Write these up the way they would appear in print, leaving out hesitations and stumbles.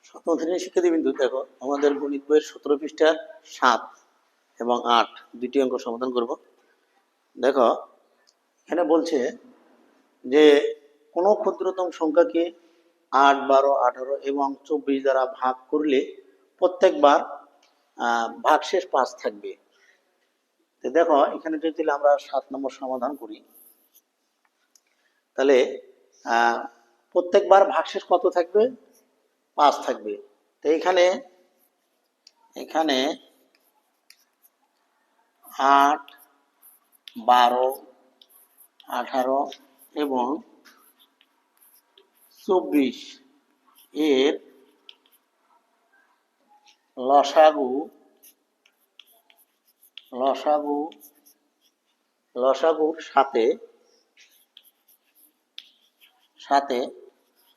সপ্তম শ্রেণীর শিক্ষার্থীবৃন্দ, দেখো আমাদের গণিত বইয়ের 17 পৃষ্ঠার 7 এবং 8 দুটি অঙ্ক সমাধান করব। দেখো এখানে বলছে যে কোনো ক্ষুদ্রতম সংখ্যাকে 8, 12, 18 এবং 24 দ্বারা ভাগ করলে প্রত্যেকবার ভাগশেষ 5 থাকবে। তো দেখো এখানে যদি আমরা 7 নম্বর সমাধান করি, তাহলে প্রত্যেকবার ভাগশেষ কত থাকবে? 5 থাকবে। তো এখানে 8, 12, 18 এবং 24 এর লসাগুর সাথে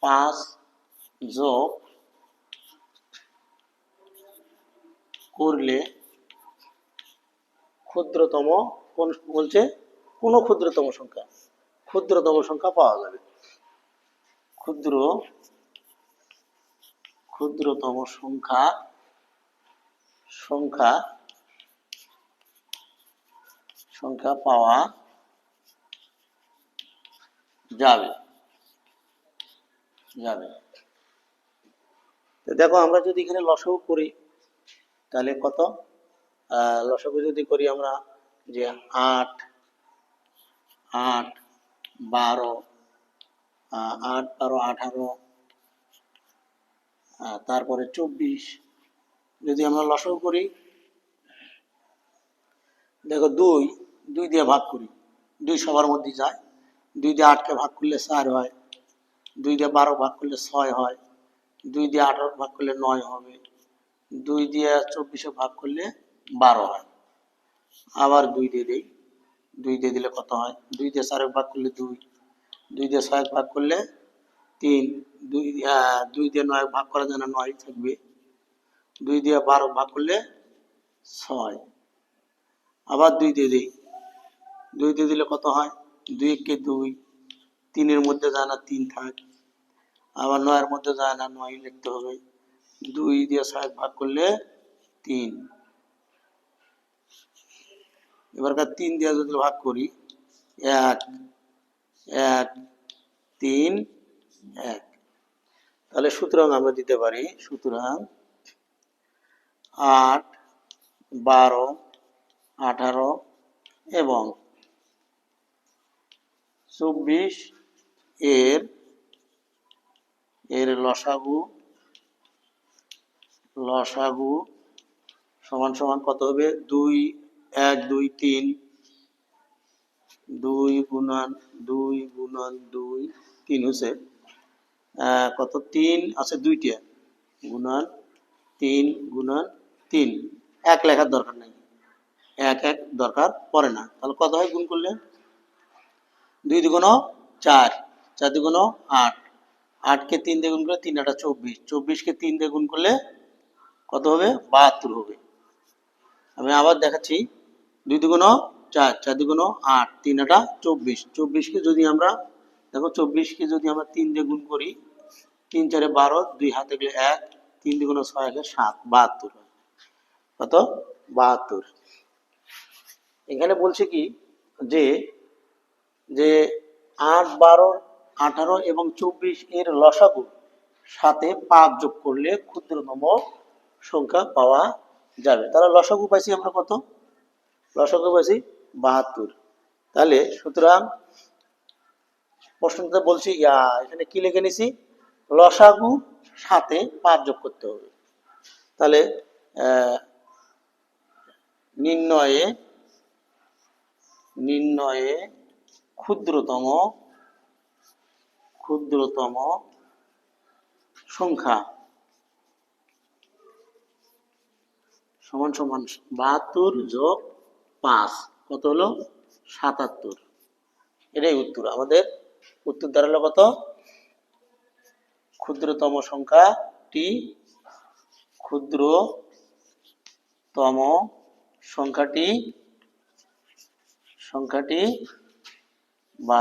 5 যোগ করলে ক্ষুদ্রতম কোন বলছে কোন ক্ষুদ্রতম সংখ্যা পাওয়া যাবে। ক্ষুদ্রতম সংখ্যা পাওয়া যাবে। দেখো আমরা যদি এখানে লসাগু করি তাহলে কত? লসাগু যদি করি আমরা যে 8, 12, 18 তারপরে 24 যদি আমরা লসাগু করি, দেখো 2 দিয়ে ভাগ করি, 2 সবার মধ্যে যায়। 2 দিয়ে 8 কে ভাগ করলে 4 হয়, 2 দিয়ে 12 ভাগ করলে 6 হয়, 2 দিয়ে 18 ভাগ করলে 9 হবে, 2 দিয়ে 24 ভাগ করলে 12 হয়। আবার 2 দিয়ে দেই, 2 দিয়ে দিলে কত হয়? 2 দিয়ে 4 ভাগ করলে 2, 2 দিয়ে 6 ভাগ করলে 3, 2 দিয়ে 9 ভাগ করা যায় না, 9 থাকবে। 2 দিয়ে 12 ভাগ করলে 6, আবার 2 দিয়ে দিই, 2 দিয়ে দিলে কত হয়? 2 কে 2, 3 এর মধ্যে যায় না, 3 থাকে। আবার 9 এর মধ্যে যায় না, 9 লিখতে হবে। 2 দিয়ে 6 ভাগ করলে 3, এবারকার 3 দিয়ে যদি ভাগ করি, 1, 1, 3, 1, তাহলে সুতরাং আমরা দিতে পারি, সুতরাং 8, 12, 18 এবং 24 এর লসাগু সমান সমান কত হবে? 2, 1, 2, 3, 2 গুণন 2 3 হচ্ছে কত? 3 আছে 2টা, গুণন 3 গুণন 3, 1 লেখার দরকার নেই, 1 দরকার পড়ে না। তাহলে কত হয় গুণ করলে? 2 দুগুণ 4, 4 দুগুণ 8, 8 কে 3 দিয়ে গুণ করলে 3 8 24, 24 কে 3 দিয়ে গুণ করলে কত হবে? 72 হবে। আমি আবার দেখাচ্ছি, 2 দুগুণ 4, 4 দুগুণ 8, 3 8 24, 24 কে যদি আমরা দেখো 24 কে যদি আমরা 3 দিয়ে গুণ করি, 3 4 12, 2 হাতে গেলে 1, 3 দুগুণ 6 কে 7, 72 হয়। কত? 72। এখানে বলছে কি যে 8, 12, 18 এবং 24 এর লসাগু সাথে 5 যোগ করলে ক্ষুদ্রতম সংখ্যা পাওয়া যাবে। তাহলে লসাগু পাইছি আমরা কত? লসাগু পাইছি 72। তাহলে সুতরাং প্রশ্নটা বলছি এখানে কি লিখে নিছি? লসাগু সাথে 5 যোগ করতে হবে। তাহলে নির্ণয়ে ক্ষুদ্রতম সংখ্যা সমান সমান 72 যোগ 5 কত হলো? 77। এটাই উত্তর। আমাদের উত্তর দাঁড়ালো কত? ক্ষুদ্রতম সংখ্যাটি বা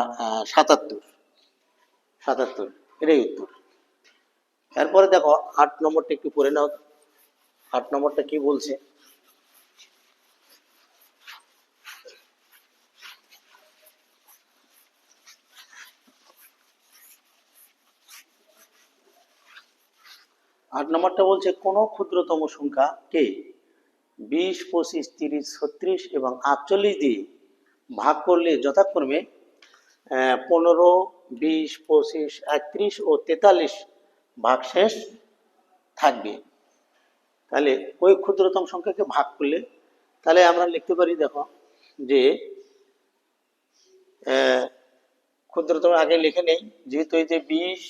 77, এটাই উত্তর। এরপরে দেখো 8 নম্বরটা একটু পড়ে নাও। 8 নম্বরটা কি বলছে? 8 নম্বরটা বলছে কোন ক্ষুদ্রতম সংখ্যা কে 20, 25, 30, 36 এবং 48 দিয়ে ভাগ করলে যথাক্রমে 15, 20, 25, 31 ও 43 ভাগশেষ থাকবে। তাহলে ওই ক্ষুদ্রতম সংখ্যাকে ভাগ করলে তাহলে আমরা লিখতে পারি, দেখো যে ক্ষুদ্রতম আগে লিখে নেই, যেহেতু এই যে 20,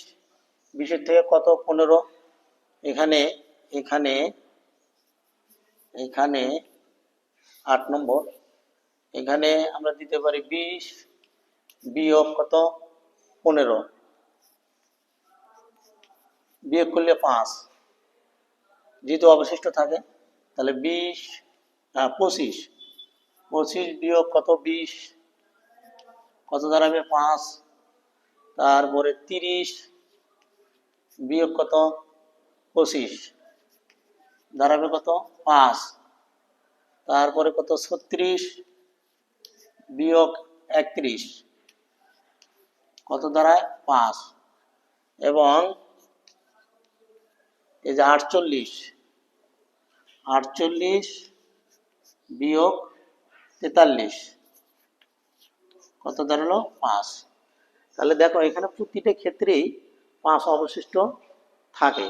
20-এর থেকে কত 15, এখানে এখানে এখানে 8 নম্বর, এখানে আমরা দিতে পারি 20 বিয়োগ কত 15, বিয়োগ করলে 5, যেহেতু অবশিষ্ট থাকে তাহলে 20, 25, 25 বিয়োগ কত 20, কত দাঁড়াবে 5, তারপরে 30 বিয়োগ কত 25 দাঁড়াবে কত 5, তারপরে কত 36 বিয়োগ 31 কত দাঁড়ায় 5, এবং এই যে 48 বিয়োগ 43 কত দাঁড়ালো 5। তাহলে দেখো এখানে প্রতিটা ক্ষেত্রেই 5 অবশিষ্ট থাকে।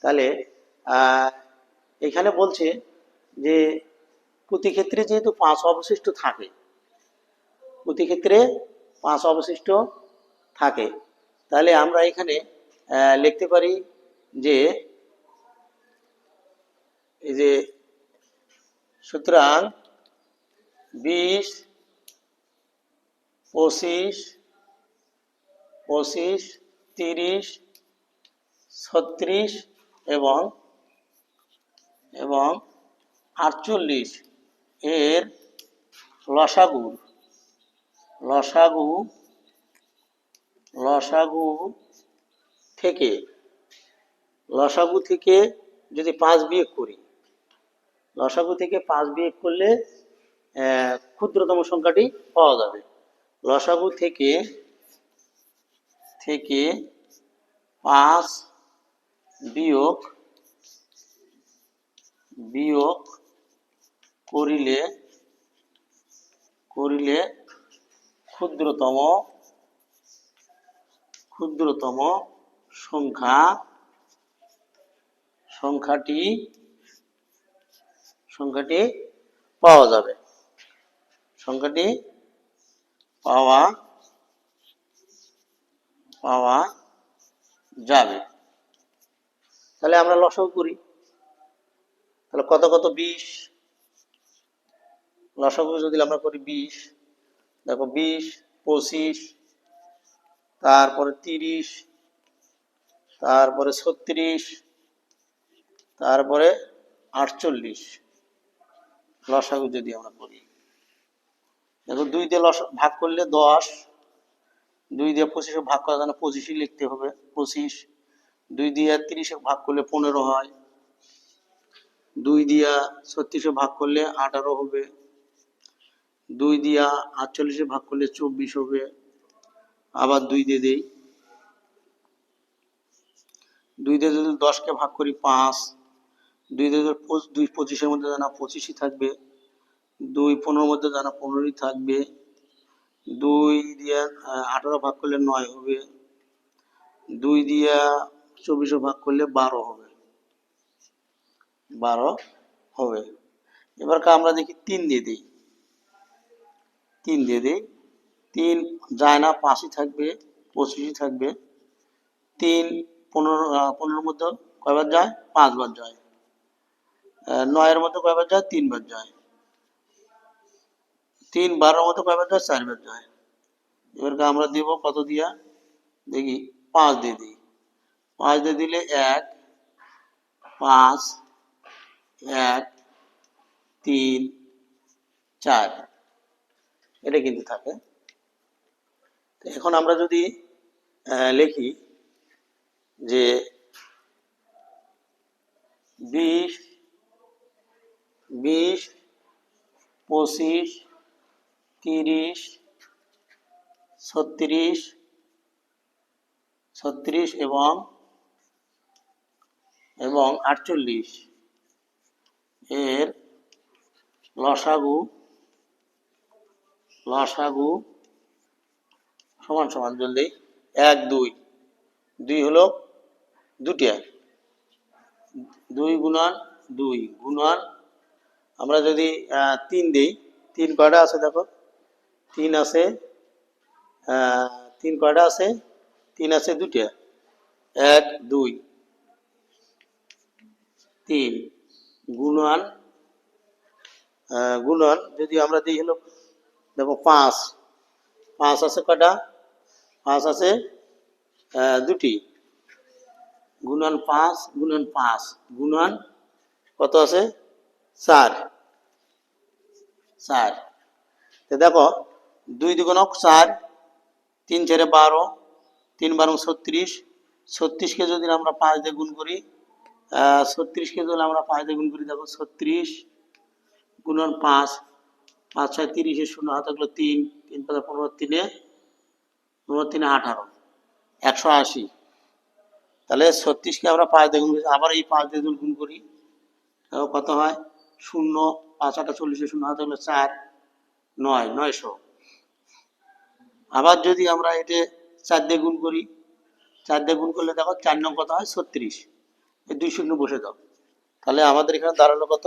তাহলে এখানে বলছে যে প্রতি ক্ষেত্রে যেহেতু 5 অবশিষ্ট থাকে, প্রতি ক্ষেত্রে 5 অবশিষ্ট থাকে, তাহলে আমরা এখানে লিখতে পারি যে এই যে সুতরাং 20, 25, 30, 36 এবং 48 এর লসাগু থেকে যদি 5 বিয়োগ করি, লসাগু থেকে 5 বিয়োগ করলে ক্ষুদ্রতম সংখ্যাটি পাওয়া যাবে। লসাগু থেকে 5 বিয়োগ করিলে ক্ষুদ্রতম সংখ্যাটি পাওয়া যাবে। তাহলে আমরা লসাগু করি, তাহলে কত 20, লসাগু যদি আমরা করি 20, দেখো 20, 25, তারপরে 30, তারপরে 36, তারপরে 48 লসাগু যদি আমরা করি, দেখো 2 দিয়ে ভাগ করলে 10, 2 দিয়ে 25 ভাগ করা যায় না, 25ই লিখতে হবে 25, 2 দিয়ে 30 ভাগ করলে 15 হয়, 2 দিয়া 36 ভাগ করলে 18 হবে, 2 দিয়া 48 ভাগ করলে 24 হবে, আবার 2 দিয়ে দেই, 2 দিয়ে যদি 10কে ভাগ করি 5, 2 দিয়ে 2 25-এর মধ্যে জানা 25ই থাকবে, 2 15-এর মধ্যে জানা 15ই থাকবে, 2 দিয়ে 18 ভাগ করলে 9 হবে, 2 দিয়া 24 ভাগ করলে 12 হবে। এবার আমরা দেখি 3 দিয়ে দিই, 3 যায় না, 5ই থাকবে, 25ই থাকবে, 3 15-এর মধ্যে কয়বার যায় 5 বার যায়, 9-এর মধ্যে কয়বার যায় 3 বার যায়, 3 12-এর মধ্যে কয়বার যায় 4 বার যায়। এবার আমরা দিব কত দিয়া দেখি 5 দিয়ে দিই, 5 দিয়ে দিলে 1, 5, 1, 3, 4 এটা কিন্তু থাকে। এখন আমরা যদি লিখি যে 20, 20, 25, 30, 36, 36 এবং 48 এর লসাগু সমান সমান জলদি 1 2 2 হলো দুটিয়া 2 গুণন 2 গুণন আমরা যদি 3 দেই 3 কয়টা আছে দেখো 3 আছে 3 কয়টা আছে 3 আছে দুটিয়া 1 2 3 গুণন গুণন যদি আমরা দিই হলো দেখো 5 5 আছে কয়টা 5 আছে দুটি গুণন 5 গুণন 5 গুণন কত আছে 4 4 তো দেখো 2 দুগুণক 4 3 4 12 3 12 36 36 কে যদি আমরা 5 দিয়ে গুণ করি 36 কে যদি আমরা 5 দিয়ে গুণ করি দেখো 36 গুণন 5 5 6 30 এর শূন্য হাতে থাকলো 3 3 5 15 3 3 18 180 তাহলে 36 কে আমরা 5 দিয়ে গুণ করি আবার এই 5 দিয়ে গুণ করি তাহলে কত হয় 0 5 8 40 এর শূন্য হাতে থাকলো 4 9 900 আবার যদি আমরা এটা 4 দিয়ে গুণ করি 4 দিয়ে গুণ করলে দেখো 4 নং কত হয় 36 এই 2 শূন্য বসে দাও তাহলে আমাদের এখানে দাঁড়ালো কত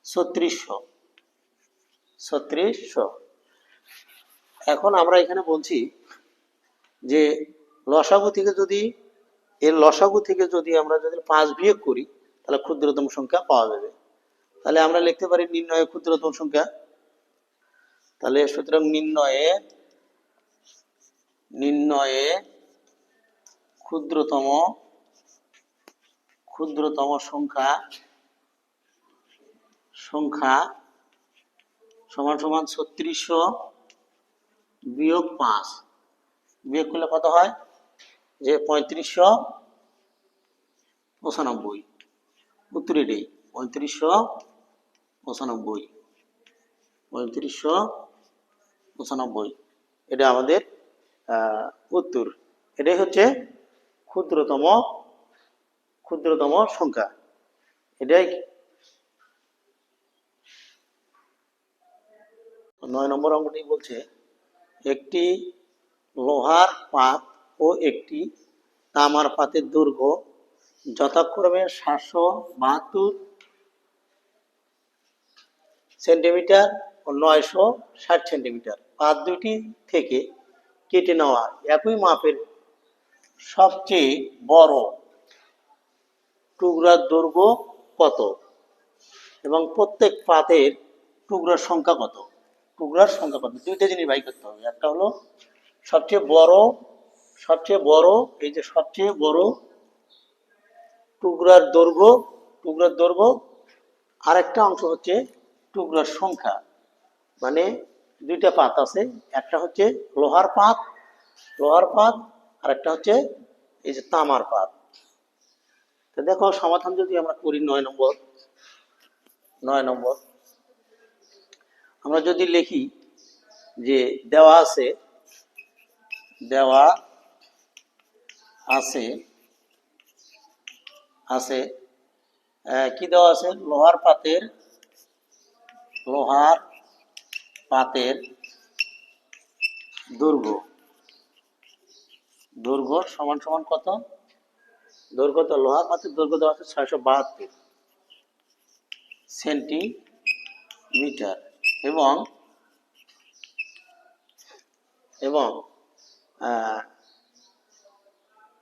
3600 এখন আমরা এখানে বলছি যে লসাগু থেকে যদি আমরা যদি 5 বিয়োগ করি তাহলে ক্ষুদ্রতম সংখ্যা পাওয়া যাবে তাহলে আমরা লিখতে পারি নির্ণয়ে ক্ষুদ্রতম সংখ্যা তাহলে সুতরাং নির্ণয়ে ক্ষুদ্রতম সংখ্যা সমান সমান 3600 বিয়োগ 5 বিয়োগ করলে কত হয় যে 3595 উত্তর এটাই 3595 এটা আমাদের উত্তর এটাই হচ্ছে ক্ষুদ্রতম সংখ্যা এটাই 9 নম্বর অঙ্কটি বলছে একটি লোহার পাত ও একটি তামার পাতের দৈর্ঘ্য যথাক্রমে 772 সেন্টিমিটার ও 960 সেন্টিমিটার পাত দুটি থেকে কেটে নেওয়া একই মাপের সবচেয়ে বড় টুকরার দৈর্ঘ্য কত এবং প্রত্যেক পাতের টুকরার সংখ্যা কত দুইটা জিনিস বাই করতে হবে একটা হলো সবচেয়ে বড় এই যে সবচেয়ে বড় টুকরার দৈর্ঘ্য আরেকটা অংশ হচ্ছে টুকরার সংখ্যা মানে দুইটা পাত আছে একটা হচ্ছে লোহার পাত আর একটা হচ্ছে এই যে তামার পাত তো দেখো সমাধান যদি আমরা করি 9 নম্বর আমরা যদি লিখি যে দেওয়া আছে কি দেওয়া আছে লোহার পাতের দৈর্ঘ্য সমান সমান কত দৈর্ঘ্য তো লোহার পাতের দৈর্ঘ্য দেওয়া আছে 672 সেন্টিমিটার এবং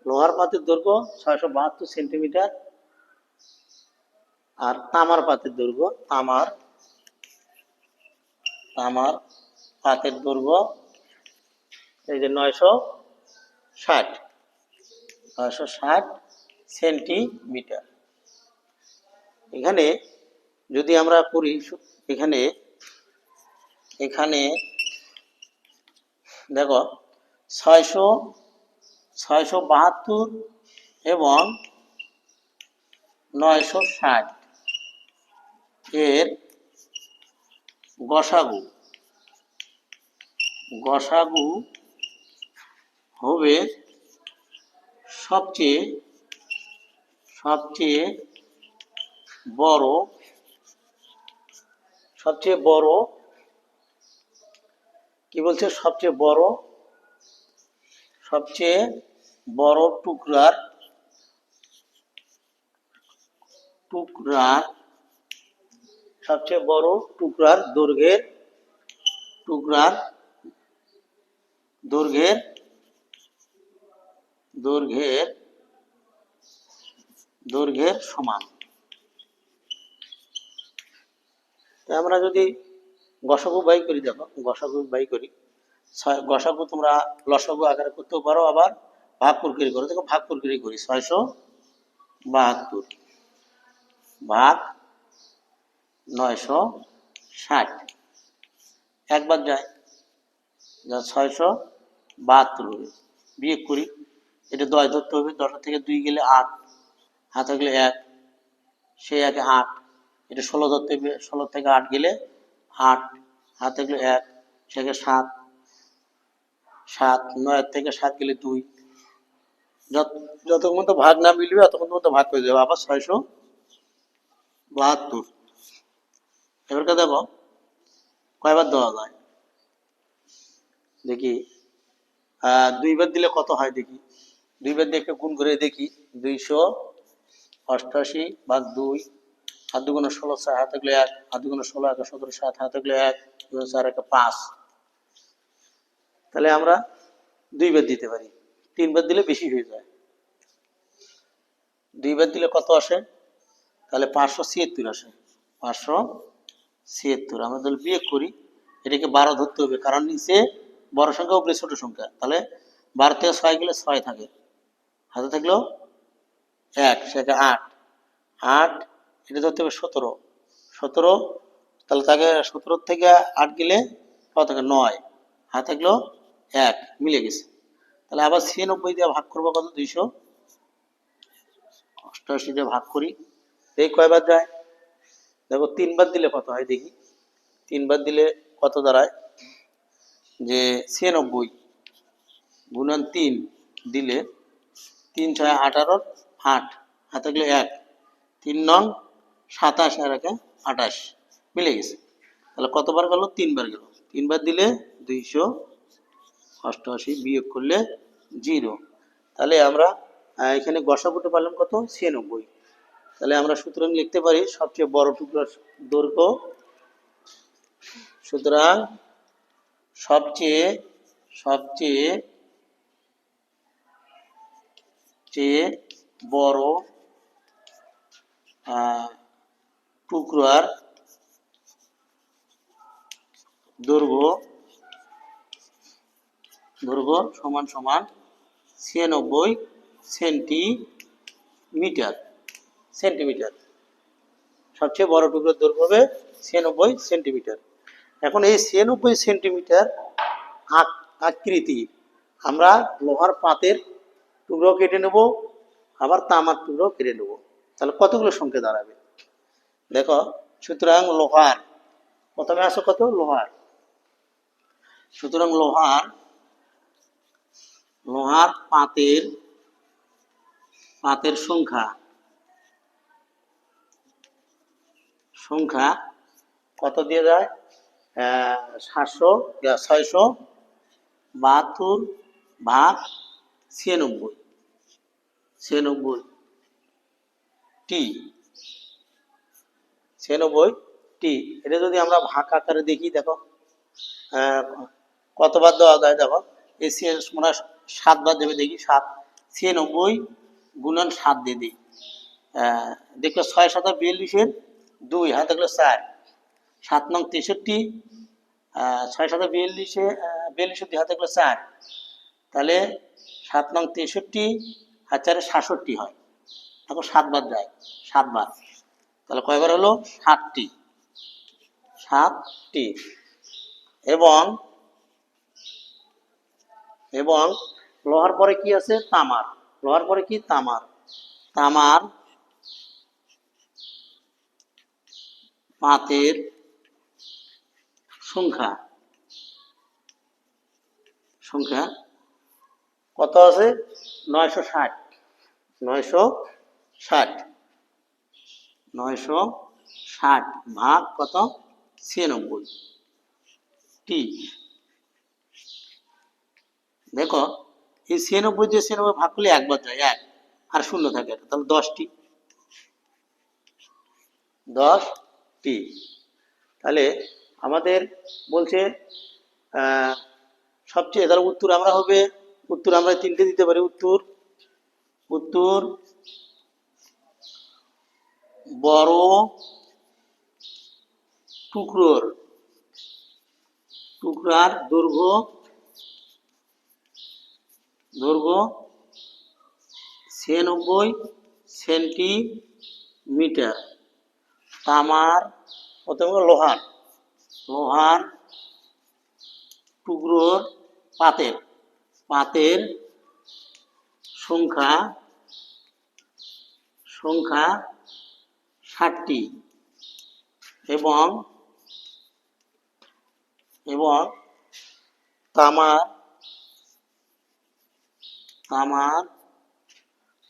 লোহার পাতের দৈর্ঘ্য 672 সেন্টিমিটার আর তামার পাতের দৈর্ঘ্য এই যে 960 সেন্টিমিটার এখানে যদি আমরা করি এখানে দেখো 672 এবং 960 এর গসাগু গসাগু হবে সবচেয়ে সবচেয়ে বড় কি বলছে সবচেয়ে বড় টুকরার সবচেয়ে বড় টুকরার দৈর্ঘ্যের সমান। আমরা যদি গসাগু বাই করি, দেখো গসাগু বাই করি, গসাগু তোমরা লসাগু আকারে করতেও পারো, আবার ভাগ প্রক্রিয়া করো। দেখো ভাগ প্রক্রিয়া করি, 672 ভাগ 960, একবার যায়, যা 672 হবে। বিয়োগ করি, এটা 10 ধরতে হবে, 10 থেকে 2 গেলে 8, হাতে গেলে 1, সেই 1 8, এটা 16 ধরতে হবে, 16 থেকে 8 গেলে 8, হাতে গেলে 1, সেকে 7, 9 থেকে 7 গেলে 2, যতক্ষণ পর্যন্ত ভাগ না মিলবে ততক্ষণ পর্যন্ত ভাগ করে দেবো, আবার 672। এবারকে দেখো কয়বার দেওয়া যায়, দেখি 2 বার দিলে কত হয়, দেখি 2 বার দিয়ে একটা গুণ করে দেখি। 288 ভাগ 2, 7 দুগুণে 16, 4 হাতে গেলে 1, 8 দুগুণে 16, 1 17, 7 হাতে গেলে 1, 4 1 5। তাহলে আমরা 2 বার দিতে পারি, 3 বার দিলে বেশি হয়ে যায়। 2 বার দিলে কত আসে, তাহলে 576 আসে, 576। আমরা তাহলে বিয়োগ করি, এটাকে 12 ধরতে হবে, কারণ নিচে বড় সংখ্যা উপরে ছোট সংখ্যা। তাহলে 12 থেকে 6 গেলে 6 থাকে, হাতে থাকলো 1, সেটা 8, এটা ধরতে হবে 17, তাহলে তাকে 17 থেকে 8 গেলে কত থাকে 9, হাতে থাকলো 1, মিলে গেছে। তাহলে আবার 96 দিয়ে ভাগ করবো, কত 288 দিয়ে ভাগ করি, এই কয়বার যায়, দেখো 3 বার দিলে কত হয়, দেখি 3 বার দিলে কত দাঁড়ায়, যে 96 গুণন 3 দিলে 3 6 18, 8 হাতে গেলে 1, 3 9 27 আর 1 28, মিলে গেছে। তাহলে কতবার গেল, 3 বার গেল, 3 বার দিলে 288, বিয়োগ করলে 0। তাহলে আমরা এখানে গসাগুটা পারলাম কত, 96। তাহলে আমরা সুতরাং লিখতে পারি সবচেয়ে বড় টুকরার দৈর্ঘ্য, সুতরাং সবচেয়ে বড় টুকরার দৈর্ঘ্য সমান সমান 96 সেন্টিমিটার। সবচেয়ে বড় টুকরার দৈর্ঘ্য হবে 96 সেন্টিমিটার। এখন এই 96 সেন্টিমিটার আকৃতি আমরা লোহার পাতের টুকরো কেটে নেব, আবার তামার টুকরো কেটে নেব, তাহলে কতগুলো সংখ্যা দাঁড়াবে, দেখো। সুতরাং লোহার প্রথমে আসো কত, লোহার, সুতরাং লোহার পাতের সংখ্যা কত দিয়ে যায়, 672 ভাগ 96 টি, এটা যদি আমরা ভাগ আকারে দেখি, দেখো কতবার দেওয়া যায়, দেখো এই মনে হয় 7 বার দেবে, দেখি 7, 96 গুণন 7 দিয়ে দিই, দেখলো 6 7 42 2, হাতে থাকলো 4, 7 নং 63, 6 7 42 2, হাতে থাকলো 4, তাহলে 7 নং 63 আর 4 67 হয়। এখন 7 বার যায়, 7 বার, তাহলে কয়বার হলো, 7টি। এবং লোহার পরে কি আছে, তামার। পাতের সংখ্যা সংখ্যা কত আছে? 960। 960 960 ভাগ কত? 96 টি। দেখো এই 96 দিয়ে 96 ভাগ করলে একবার যায়, এক, আর শূন্য থাকে, তাহলে 10টি। 10টি। তাহলে আমাদের বলছে সবচেয়ে, তাহলে উত্তর আমরা হবে, উত্তর আমরা তিনটে দিতে পারি। উত্তর উত্তর বড় টুকরার দৈর্ঘ্য 96 সেন্টিমিটার। তামার অথবা লোহার টুকরোর পাতের সংখ্যা 60টি এবং তামার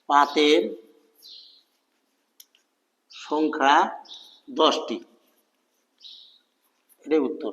পাতের সংখ্যা 10টি। এটাই উত্তর।